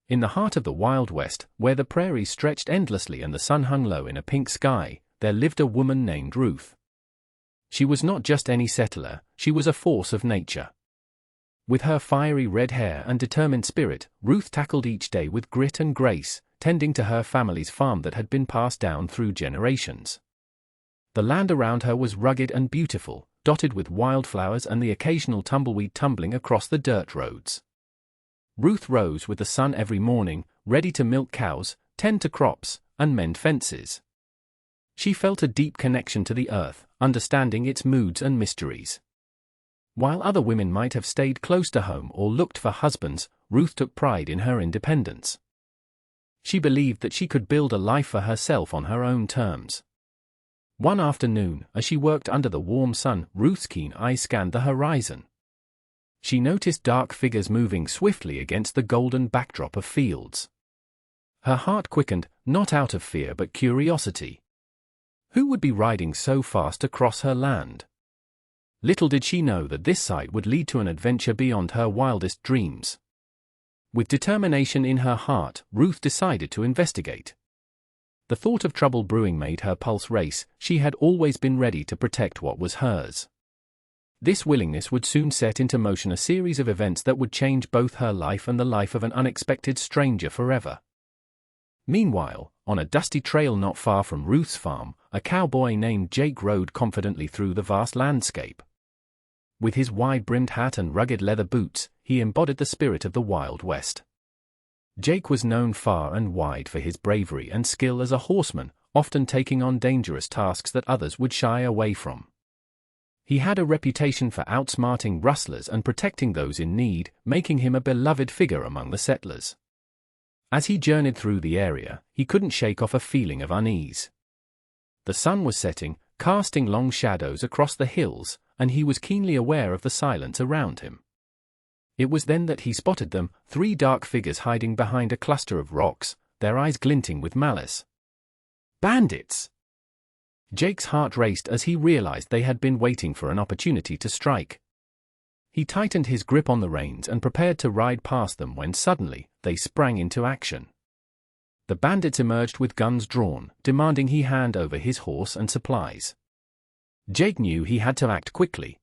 In the heart of the Wild West, where the prairies stretched endlessly and the sun hung low in a pink sky, there lived a woman named Ruth. She was not just any settler, she was a force of nature. With her fiery red hair and determined spirit, Ruth tackled each day with grit and grace, tending to her family's farm that had been passed down through generations. The land around her was rugged and beautiful, dotted with wildflowers and the occasional tumbleweed tumbling across the dirt roads. Ruth rose with the sun every morning, ready to milk cows, tend to crops, and mend fences. She felt a deep connection to the earth, understanding its moods and mysteries. While other women might have stayed close to home or looked for husbands, Ruth took pride in her independence. She believed that she could build a life for herself on her own terms. One afternoon, as she worked under the warm sun, Ruth's keen eyes scanned the horizon. She noticed dark figures moving swiftly against the golden backdrop of fields. Her heart quickened, not out of fear but curiosity. Who would be riding so fast across her land? Little did she know that this sight would lead to an adventure beyond her wildest dreams. With determination in her heart, Ruth decided to investigate. The thought of trouble brewing made her pulse race. She had always been ready to protect what was hers. This willingness would soon set into motion a series of events that would change both her life and the life of an unexpected stranger forever. Meanwhile, on a dusty trail not far from Ruth's farm, a cowboy named Jake rode confidently through the vast landscape. With his wide-brimmed hat and rugged leather boots, he embodied the spirit of the Wild West. Jake was known far and wide for his bravery and skill as a horseman, often taking on dangerous tasks that others would shy away from. He had a reputation for outsmarting rustlers and protecting those in need, making him a beloved figure among the settlers. As he journeyed through the area, he couldn't shake off a feeling of unease. The sun was setting, casting long shadows across the hills, and he was keenly aware of the silence around him. It was then that he spotted them, 3 dark figures hiding behind a cluster of rocks, their eyes glinting with malice. Bandits! Jake's heart raced as he realized they had been waiting for an opportunity to strike. He tightened his grip on the reins and prepared to ride past them when suddenly, they sprang into action. The bandits emerged with guns drawn, demanding he hand over his horse and supplies. Jake knew he had to act quickly.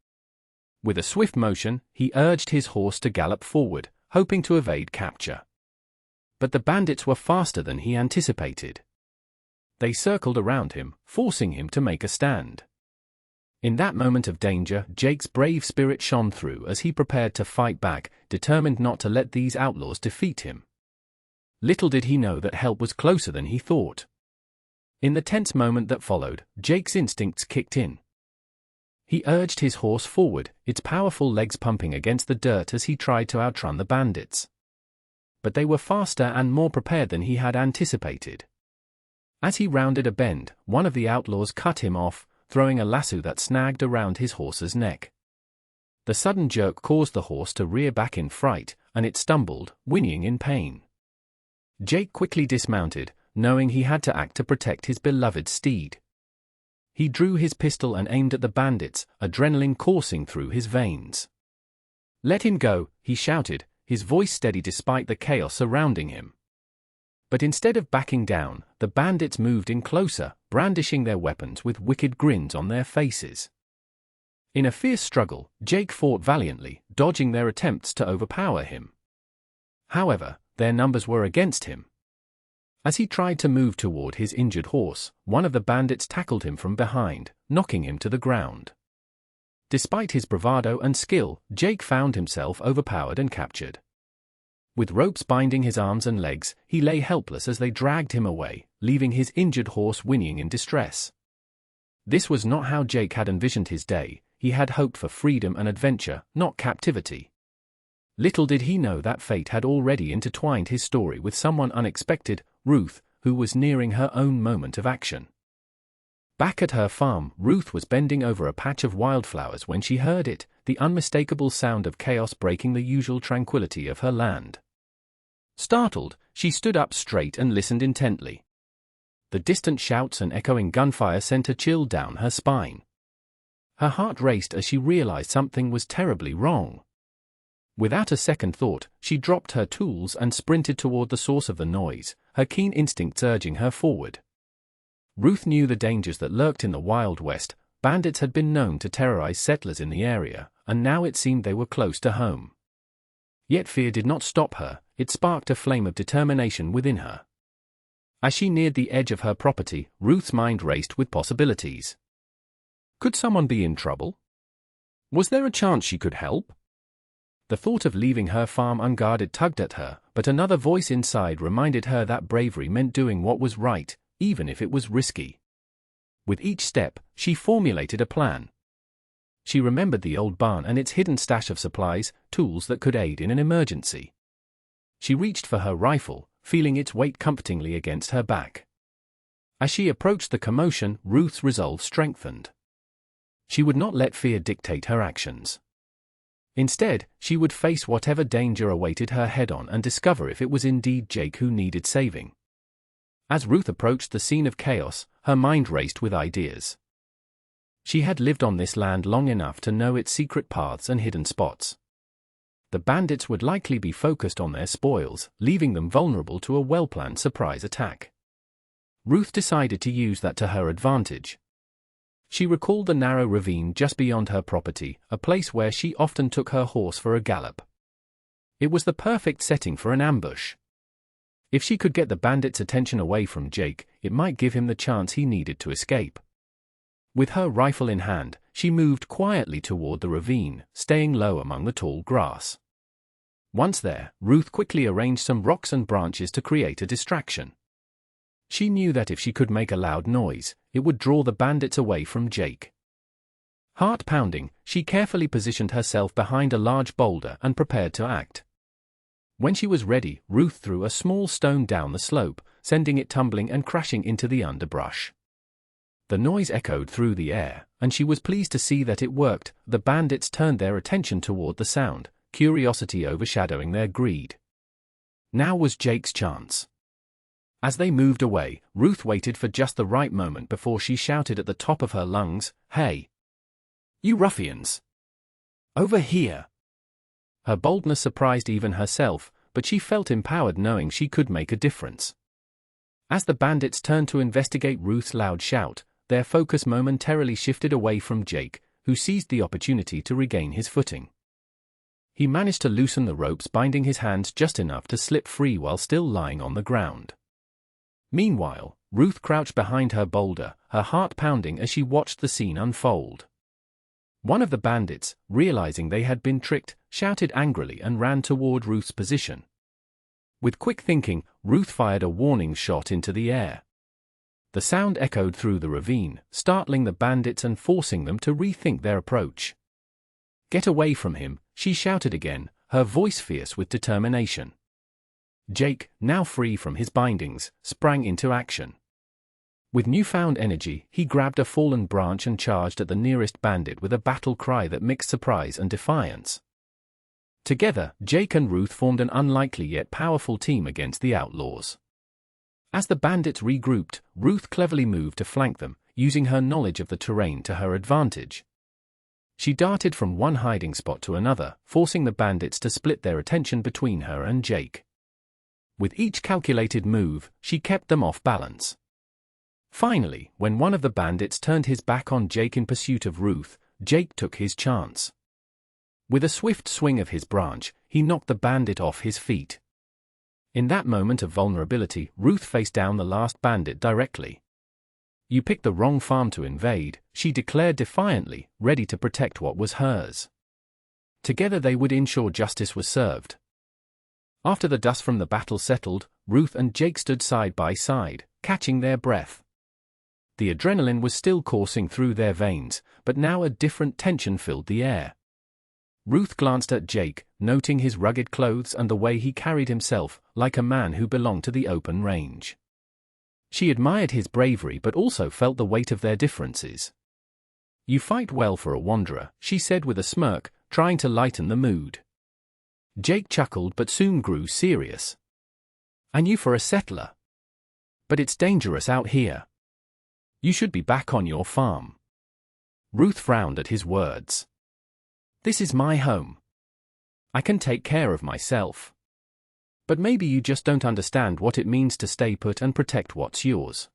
With a swift motion, he urged his horse to gallop forward, hoping to evade capture. But the bandits were faster than he anticipated. They circled around him, forcing him to make a stand. In that moment of danger, Jake's brave spirit shone through as he prepared to fight back, determined not to let these outlaws defeat him. Little did he know that help was closer than he thought. In the tense moment that followed, Jake's instincts kicked in. He urged his horse forward, its powerful legs pumping against the dirt as he tried to outrun the bandits. But they were faster and more prepared than he had anticipated. As he rounded a bend, one of the outlaws cut him off, throwing a lasso that snagged around his horse's neck. The sudden jerk caused the horse to rear back in fright, and it stumbled, whinnying in pain. Jake quickly dismounted, knowing he had to act to protect his beloved steed. He drew his pistol and aimed at the bandits, adrenaline coursing through his veins. "Let him go," he shouted, his voice steady despite the chaos surrounding him. But instead of backing down, the bandits moved in closer, brandishing their weapons with wicked grins on their faces. In a fierce struggle, Jake fought valiantly, dodging their attempts to overpower him. However, their numbers were against him. As he tried to move toward his injured horse, one of the bandits tackled him from behind, knocking him to the ground. Despite his bravado and skill, Jake found himself overpowered and captured. With ropes binding his arms and legs, he lay helpless as they dragged him away, leaving his injured horse whinnying in distress. This was not how Jake had envisioned his day. He had hoped for freedom and adventure, not captivity. Little did he know that fate had already intertwined his story with someone unexpected, Ruth, who was nearing her own moment of action. Back at her farm, Ruth was bending over a patch of wildflowers when she heard it, the unmistakable sound of chaos breaking the usual tranquility of her land. Startled, she stood up straight and listened intently. The distant shouts and echoing gunfire sent a chill down her spine. Her heart raced as she realized something was terribly wrong. Without a second thought, she dropped her tools and sprinted toward the source of the noise, her keen instincts urging her forward. Ruth knew the dangers that lurked in the Wild West. Bandits had been known to terrorize settlers in the area, and now it seemed they were close to home. Yet fear did not stop her, it sparked a flame of determination within her. As she neared the edge of her property, Ruth's mind raced with possibilities. Could someone be in trouble? Was there a chance she could help? The thought of leaving her farm unguarded tugged at her, but another voice inside reminded her that bravery meant doing what was right, even if it was risky. With each step, she formulated a plan. She remembered the old barn and its hidden stash of supplies, tools that could aid in an emergency. She reached for her rifle, feeling its weight comfortingly against her back. As she approached the commotion, Ruth's resolve strengthened. She would not let fear dictate her actions. Instead, she would face whatever danger awaited her head-on and discover if it was indeed Jake who needed saving. As Ruth approached the scene of chaos, her mind raced with ideas. She had lived on this land long enough to know its secret paths and hidden spots. The bandits would likely be focused on their spoils, leaving them vulnerable to a well-planned surprise attack. Ruth decided to use that to her advantage. She recalled the narrow ravine just beyond her property, a place where she often took her horse for a gallop. It was the perfect setting for an ambush. If she could get the bandits' attention away from Jake, it might give him the chance he needed to escape. With her rifle in hand, she moved quietly toward the ravine, staying low among the tall grass. Once there, Ruth quickly arranged some rocks and branches to create a distraction. She knew that if she could make a loud noise, it would draw the bandits away from Jake. Heart pounding, she carefully positioned herself behind a large boulder and prepared to act. When she was ready, Ruth threw a small stone down the slope, sending it tumbling and crashing into the underbrush. The noise echoed through the air, and she was pleased to see that it worked. The bandits turned their attention toward the sound, curiosity overshadowing their greed. Now was Jake's chance. As they moved away, Ruth waited for just the right moment before she shouted at the top of her lungs, "Hey! You ruffians! Over here!" Her boldness surprised even herself, but she felt empowered knowing she could make a difference. As the bandits turned to investigate Ruth's loud shout, their focus momentarily shifted away from Jake, who seized the opportunity to regain his footing. He managed to loosen the ropes binding his hands just enough to slip free while still lying on the ground. Meanwhile, Ruth crouched behind her boulder, her heart pounding as she watched the scene unfold. One of the bandits, realizing they had been tricked, shouted angrily and ran toward Ruth's position. With quick thinking, Ruth fired a warning shot into the air. The sound echoed through the ravine, startling the bandits and forcing them to rethink their approach. "Get away from him," she shouted again, her voice fierce with determination. Jake, now free from his bindings, sprang into action. With newfound energy, he grabbed a fallen branch and charged at the nearest bandit with a battle cry that mixed surprise and defiance. Together, Jake and Ruth formed an unlikely yet powerful team against the outlaws. As the bandits regrouped, Ruth cleverly moved to flank them, using her knowledge of the terrain to her advantage. She darted from one hiding spot to another, forcing the bandits to split their attention between her and Jake. With each calculated move, she kept them off balance. Finally, when one of the bandits turned his back on Jake in pursuit of Ruth, Jake took his chance. With a swift swing of his branch, he knocked the bandit off his feet. In that moment of vulnerability, Ruth faced down the last bandit directly. "You picked the wrong farm to invade," she declared defiantly, ready to protect what was hers. Together they would ensure justice was served. After the dust from the battle settled, Ruth and Jake stood side by side, catching their breath. The adrenaline was still coursing through their veins, but now a different tension filled the air. Ruth glanced at Jake, noting his rugged clothes and the way he carried himself, like a man who belonged to the open range. She admired his bravery but also felt the weight of their differences. "You fight well for a wanderer," she said with a smirk, trying to lighten the mood. Jake chuckled but soon grew serious. "And you for a settler. But it's dangerous out here. You should be back on your farm." Ruth frowned at his words. "This is my home. I can take care of myself. But maybe you just don't understand what it means to stay put and protect what's yours."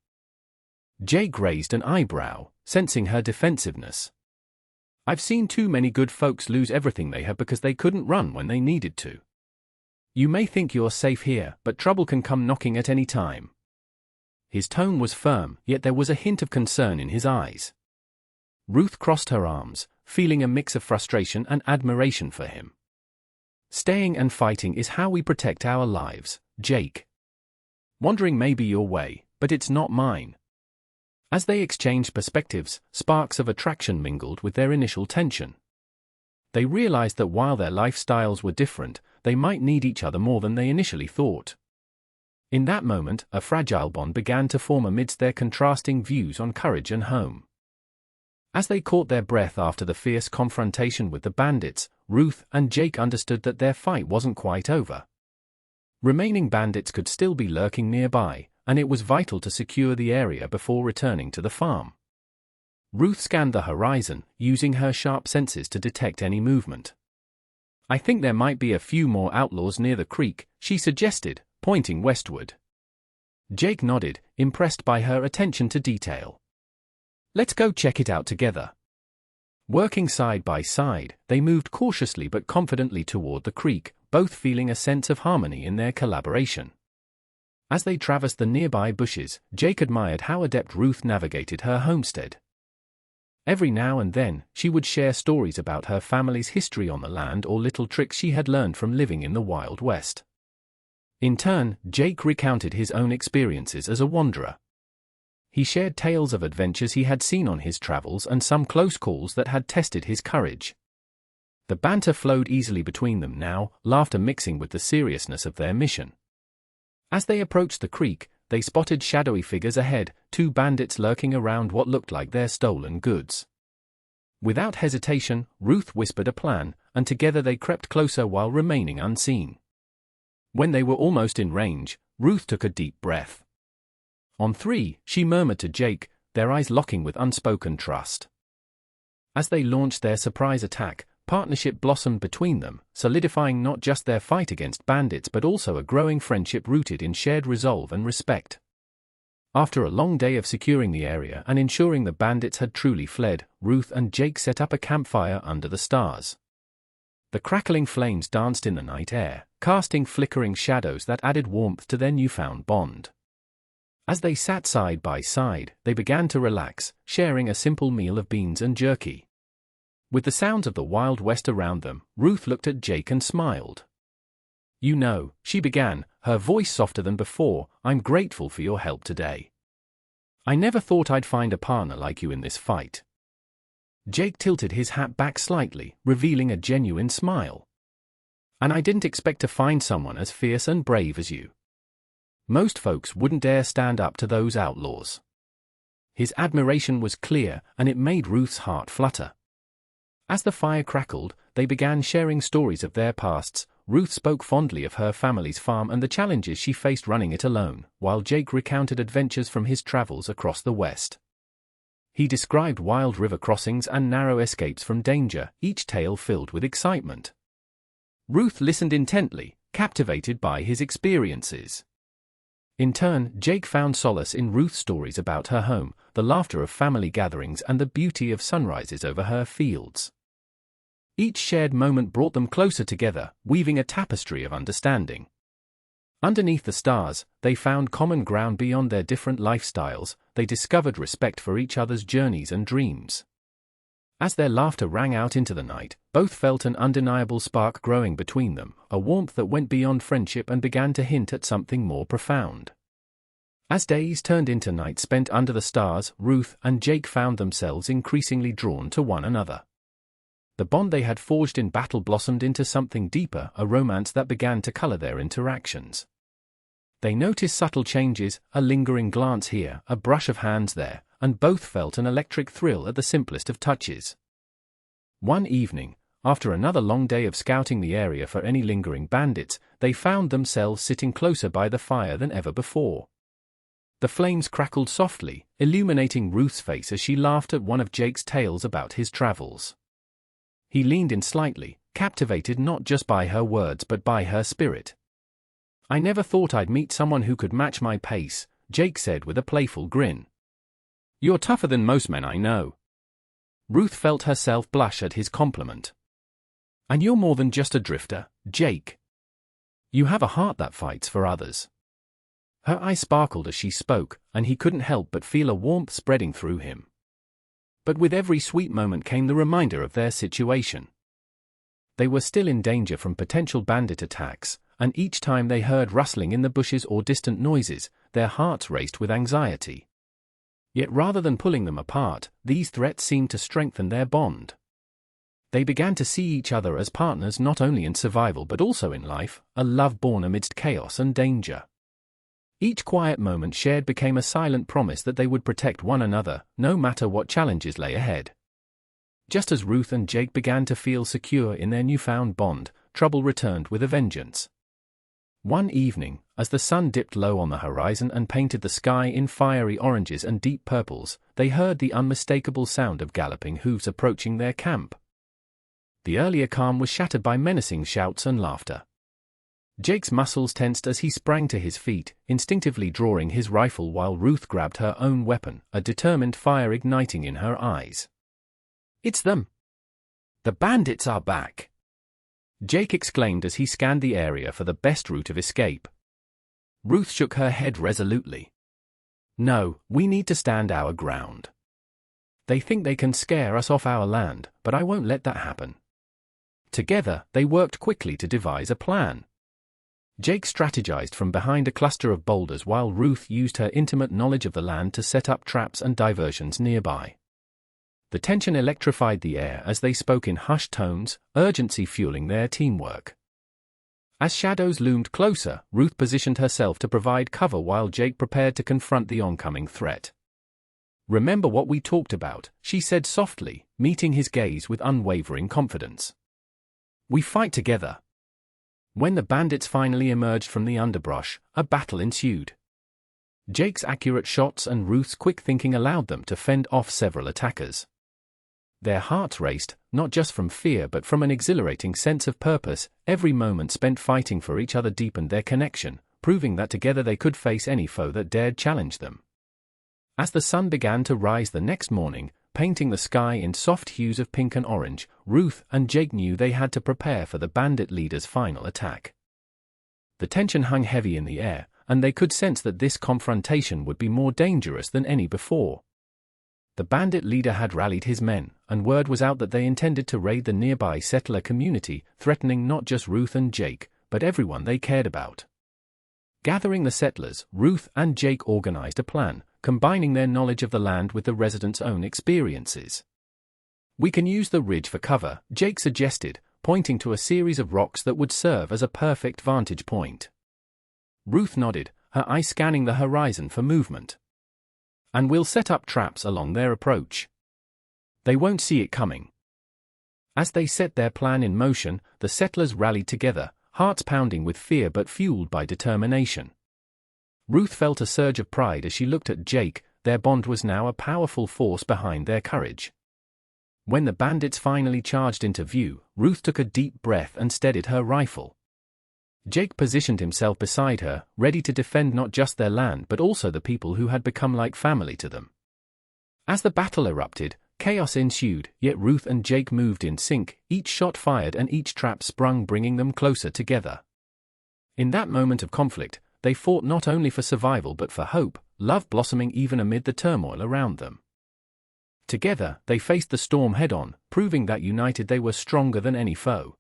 Jake raised an eyebrow, sensing her defensiveness. "I've seen too many good folks lose everything they have because they couldn't run when they needed to. You may think you're safe here, but trouble can come knocking at any time." His tone was firm, yet there was a hint of concern in his eyes. Ruth crossed her arms, feeling a mix of frustration and admiration for him. "Staying and fighting is how we protect our lives, Jake. Wandering may be your way, but it's not mine." As they exchanged perspectives, sparks of attraction mingled with their initial tension. They realized that while their lifestyles were different, they might need each other more than they initially thought. In that moment, a fragile bond began to form amidst their contrasting views on courage and home. As they caught their breath after the fierce confrontation with the bandits, Ruth and Jake understood that their fight wasn't quite over. Remaining bandits could still be lurking nearby, and it was vital to secure the area before returning to the farm. Ruth scanned the horizon, using her sharp senses to detect any movement. "I think there might be a few more outlaws near the creek," she suggested, pointing westward. Jake nodded, impressed by her attention to detail. "Let's go check it out together." Working side by side, they moved cautiously but confidently toward the creek, both feeling a sense of harmony in their collaboration. As they traversed the nearby bushes, Jake admired how adept Ruth navigated her homestead. Every now and then, she would share stories about her family's history on the land or little tricks she had learned from living in the Wild West. In turn, Jake recounted his own experiences as a wanderer. He shared tales of adventures he had seen on his travels and some close calls that had tested his courage. The banter flowed easily between them now, laughter mixing with the seriousness of their mission. As they approached the creek, they spotted shadowy figures ahead, two bandits lurking around what looked like their stolen goods. Without hesitation, Ruth whispered a plan, and together they crept closer while remaining unseen. When they were almost in range, Ruth took a deep breath. On 3, she murmured to Jake, their eyes locking with unspoken trust. As they launched their surprise attack, partnership blossomed between them, solidifying not just their fight against bandits but also a growing friendship rooted in shared resolve and respect. After a long day of securing the area and ensuring the bandits had truly fled, Ruth and Jake set up a campfire under the stars. The crackling flames danced in the night air, casting flickering shadows that added warmth to their newfound bond. As they sat side by side, they began to relax, sharing a simple meal of beans and jerky. With the sounds of the Wild West around them, Ruth looked at Jake and smiled. "You know," she began, her voice softer than before, "I'm grateful for your help today. I never thought I'd find a partner like you in this fight." Jake tilted his hat back slightly, revealing a genuine smile. "And I didn't expect to find someone as fierce and brave as you. Most folks wouldn't dare stand up to those outlaws." His admiration was clear, and it made Ruth's heart flutter. As the fire crackled, they began sharing stories of their pasts. Ruth spoke fondly of her family's farm and the challenges she faced running it alone, while Jake recounted adventures from his travels across the West. He described wild river crossings and narrow escapes from danger, each tale filled with excitement. Ruth listened intently, captivated by his experiences. In turn, Jake found solace in Ruth's stories about her home, the laughter of family gatherings and the beauty of sunrises over her fields. Each shared moment brought them closer together, weaving a tapestry of understanding. Underneath the stars, they found common ground beyond their different lifestyles. They discovered respect for each other's journeys and dreams. As their laughter rang out into the night, both felt an undeniable spark growing between them, a warmth that went beyond friendship and began to hint at something more profound. As days turned into nights spent under the stars, Ruth and Jake found themselves increasingly drawn to one another. The bond they had forged in battle blossomed into something deeper, a romance that began to color their interactions. They noticed subtle changes, a lingering glance here, a brush of hands there, and both felt an electric thrill at the simplest of touches. One evening, after another long day of scouting the area for any lingering bandits, they found themselves sitting closer by the fire than ever before. The flames crackled softly, illuminating Ruth's face as she laughed at one of Jake's tales about his travels. He leaned in slightly, captivated not just by her words but by her spirit. "I never thought I'd meet someone who could match my pace," Jake said with a playful grin. "You're tougher than most men I know." Ruth felt herself blush at his compliment. "And you're more than just a drifter, Jake. You have a heart that fights for others." Her eyes sparkled as she spoke, and he couldn't help but feel a warmth spreading through him. But with every sweet moment came the reminder of their situation. They were still in danger from potential bandit attacks, and each time they heard rustling in the bushes or distant noises, their hearts raced with anxiety. Yet rather than pulling them apart, these threats seemed to strengthen their bond. They began to see each other as partners not only in survival but also in life, a love born amidst chaos and danger. Each quiet moment shared became a silent promise that they would protect one another, no matter what challenges lay ahead. Just as Ruth and Jake began to feel secure in their newfound bond, trouble returned with a vengeance. One evening, as the sun dipped low on the horizon and painted the sky in fiery oranges and deep purples, they heard the unmistakable sound of galloping hooves approaching their camp. The earlier calm was shattered by menacing shouts and laughter. Jake's muscles tensed as he sprang to his feet, instinctively drawing his rifle while Ruth grabbed her own weapon, a determined fire igniting in her eyes. "It's them! The bandits are back!" Jake exclaimed as he scanned the area for the best route of escape. Ruth shook her head resolutely. "No, we need to stand our ground. They think they can scare us off our land, but I won't let that happen." Together, they worked quickly to devise a plan. Jake strategized from behind a cluster of boulders while Ruth used her intimate knowledge of the land to set up traps and diversions nearby. The tension electrified the air as they spoke in hushed tones, urgency fueling their teamwork. As shadows loomed closer, Ruth positioned herself to provide cover while Jake prepared to confront the oncoming threat. "Remember what we talked about," she said softly, meeting his gaze with unwavering confidence. "We fight together." When the bandits finally emerged from the underbrush, a battle ensued. Jake's accurate shots and Ruth's quick thinking allowed them to fend off several attackers. Their hearts raced, not just from fear but from an exhilarating sense of purpose. Every moment spent fighting for each other deepened their connection, proving that together they could face any foe that dared challenge them. As the sun began to rise the next morning, painting the sky in soft hues of pink and orange, Ruth and Jake knew they had to prepare for the bandit leader's final attack. The tension hung heavy in the air, and they could sense that this confrontation would be more dangerous than any before. The bandit leader had rallied his men, and word was out that they intended to raid the nearby settler community, threatening not just Ruth and Jake, but everyone they cared about. Gathering the settlers, Ruth and Jake organized a plan, combining their knowledge of the land with the residents' own experiences. "We can use the ridge for cover," Jake suggested, pointing to a series of rocks that would serve as a perfect vantage point. Ruth nodded, her eyes scanning the horizon for movement. "And we'll set up traps along their approach. They won't see it coming." As they set their plan in motion, the settlers rallied together, hearts pounding with fear but fueled by determination. Ruth felt a surge of pride as she looked at Jake. Their bond was now a powerful force behind their courage. When the bandits finally charged into view, Ruth took a deep breath and steadied her rifle. Jake positioned himself beside her, ready to defend not just their land but also the people who had become like family to them. As the battle erupted, chaos ensued, yet Ruth and Jake moved in sync, each shot fired and each trap sprung, bringing them closer together. In that moment of conflict, they fought not only for survival but for hope, love blossoming even amid the turmoil around them. Together, they faced the storm head-on, proving that united they were stronger than any foe.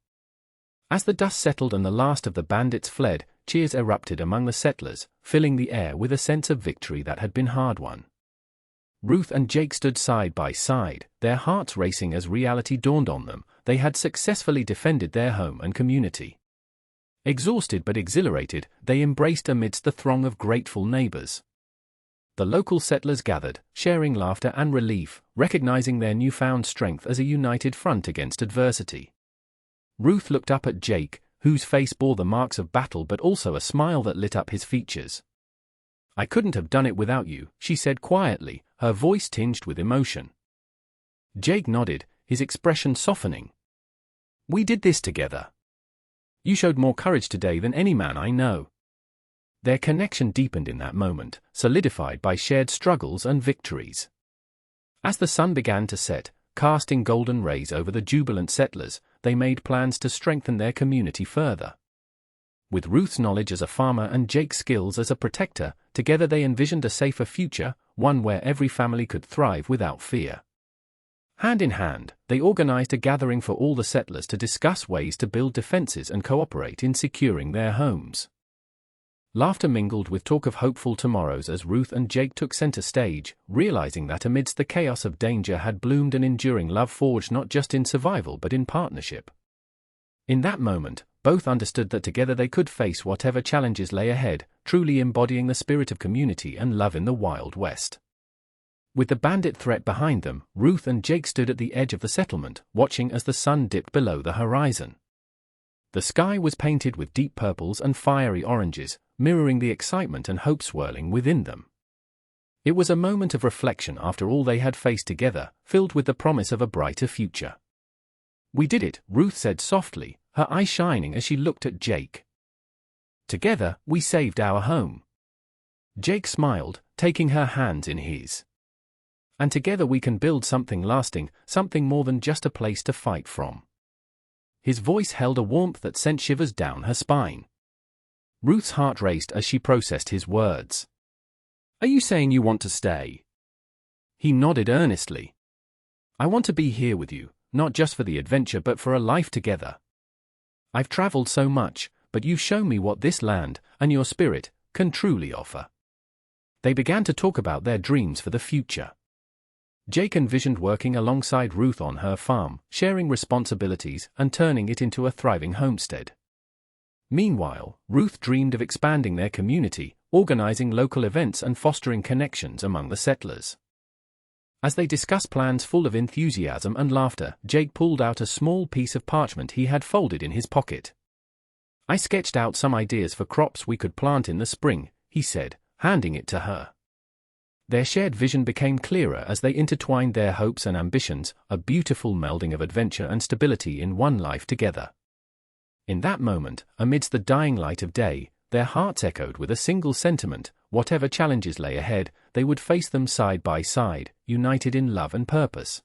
As the dust settled and the last of the bandits fled, cheers erupted among the settlers, filling the air with a sense of victory that had been hard-won. Ruth and Jake stood side by side, their hearts racing as reality dawned on them. They had successfully defended their home and community. Exhausted but exhilarated, they embraced amidst the throng of grateful neighbors. The local settlers gathered, sharing laughter and relief, recognizing their newfound strength as a united front against adversity. Ruth looked up at Jake, whose face bore the marks of battle but also a smile that lit up his features. "I couldn't have done it without you," she said quietly, her voice tinged with emotion. Jake nodded, his expression softening. We did this together. You showed more courage today than any man I know. Their connection deepened in that moment, solidified by shared struggles and victories. As the sun began to set, casting golden rays over the jubilant settlers, they made plans to strengthen their community further. With Ruth's knowledge as a farmer and Jake's skills as a protector, together they envisioned a safer future, one where every family could thrive without fear. Hand in hand, they organized a gathering for all the settlers to discuss ways to build defenses and cooperate in securing their homes. Laughter mingled with talk of hopeful tomorrows as Ruth and Jake took center stage, realizing that amidst the chaos of danger had bloomed an enduring love forged not just in survival but in partnership. In that moment, both understood that together they could face whatever challenges lay ahead, truly embodying the spirit of community and love in the Wild West. With the bandit threat behind them, Ruth and Jake stood at the edge of the settlement, watching as the sun dipped below the horizon. The sky was painted with deep purples and fiery oranges, mirroring the excitement and hope swirling within them. It was a moment of reflection after all they had faced together, filled with the promise of a brighter future. "We did it," Ruth said softly, her eyes shining as she looked at Jake. "Together, we saved our home." Jake smiled, taking her hands in his. "And together we can build something lasting, something more than just a place to fight from." His voice held a warmth that sent shivers down her spine. Ruth's heart raced as she processed his words. "Are you saying you want to stay?" He nodded earnestly. "I want to be here with you, not just for the adventure but for a life together. I've traveled so much, but you've shown me what this land, and your spirit, can truly offer." They began to talk about their dreams for the future. Jake envisioned working alongside Ruth on her farm, sharing responsibilities and turning it into a thriving homestead. Meanwhile, Ruth dreamed of expanding their community, organizing local events and fostering connections among the settlers. As they discussed plans full of enthusiasm and laughter, Jake pulled out a small piece of parchment he had folded in his pocket. "I sketched out some ideas for crops we could plant in the spring," he said, handing it to her. Their shared vision became clearer as they intertwined their hopes and ambitions, a beautiful melding of adventure and stability in one life together. In that moment, amidst the dying light of day, their hearts echoed with a single sentiment: whatever challenges lay ahead, they would face them side by side, united in love and purpose.